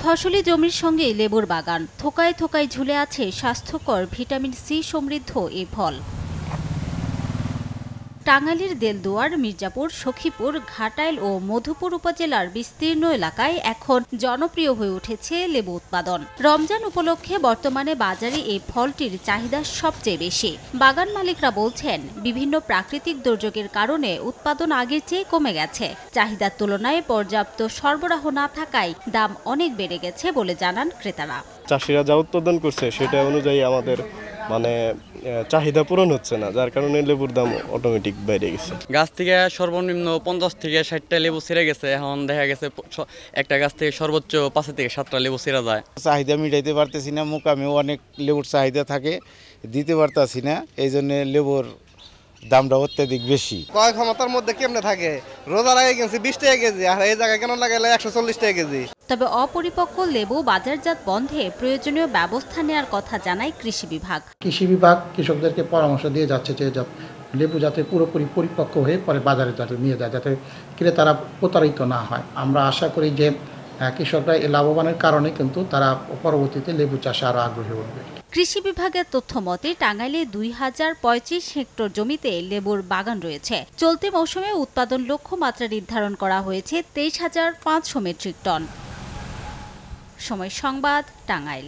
ফসলি জমির সঙ্গে লেবুর বাগান, থোকায় থোকায় ঝুলে আছে স্বাস্থ্যকর ভিটামিন সি সমৃদ্ধ এই ফল। টাঙ্গাইলের দেলদুয়ার, মির্জাপুর, সখীপুর, ঘাটাইল ও মধুপুর উপজেলার বিস্তীর্ণ এলাকায় এখন জনপ্রিয় হয়ে উঠেছে লেবু উৎপাদন। রমজান উপলক্ষে বর্তমানে বাজারে এই ফলটির চাহিদা সবচেয়ে বেশি। বাগান মালিকরা বলছেন, বিভিন্ন প্রাকৃতিক দুর্যোগের কারণে উৎপাদন আগের চেয়ে কমে গেছে। চাহিদার তুলনায় পর্যাপ্ত সরবরাহ না থাকায় দাম অনেক বেড়ে গেছে বলে জানান ক্রেতারা। চাষিরা যা উৎপাদন করছে সেটা অনুযায়ী আমাদের চাহিদা পূরণ হচ্ছে না, যার কারণে লেবুর দাম অটোমেটিক বেড়ে গেছে। গাছ থেকে সর্বনিম্ন 50 থেকে 60টা লেবু ছিঁড়ে গেছে। এখন দেখা গেছে একটা গাছ থেকে সর্বোচ্চ 5 থেকে 7টা লেবু ছিঁড়া যায়। চাহিদা মিটাইতে পারতেছি না, মোকামেও অনেক লেবুর চাহিদা থাকে, দিতে পারতাছি না, এই জন্য লেবুর দামটা অত্যাধিক বেশি। ক্রয় ক্ষমতার মধ্যে কেমনে থাকে, রোজার আগে কিনছি 20 টাকা কেজি, আর এই জায়গায় কেন লাগাইলে 140 টাকা কেজি। তবে অপরিপক্ক লেবু বাজারজাত বন্ধে প্রয়োজনীয় ব্যবস্থা নেওয়ার কথা জানায় কৃষি বিভাগ। কৃষি বিভাগ কৃষকদেরকে পরামর্শ দিয়ে যাচ্ছে যে লেবু যাতে পুরোপুরি পরিপক্ক হয়ে পরে বাজারে যাতে নিয়ে যায়, যাতে ক্রেতারা প্রতারিত না হয়। আমরা আশা করি যে কৃষকরা এই লাভবানের কারণে কিন্তু তারা পরবর্তীতে লেবু চাষে আরও আগ্রহী হবে। কৃষি বিভাগের তথ্য মতে টাঙ্গাইলে 2035 হেক্টর জমিতে লেবুর বাগান রয়েছে। চলতি মৌসুমে উৎপাদন লক্ষ্যমাত্রা নির্ধারণ করা হয়েছে 23,500 মেট্রিক টন। সময় সংবাদ, টাঙ্গাইল।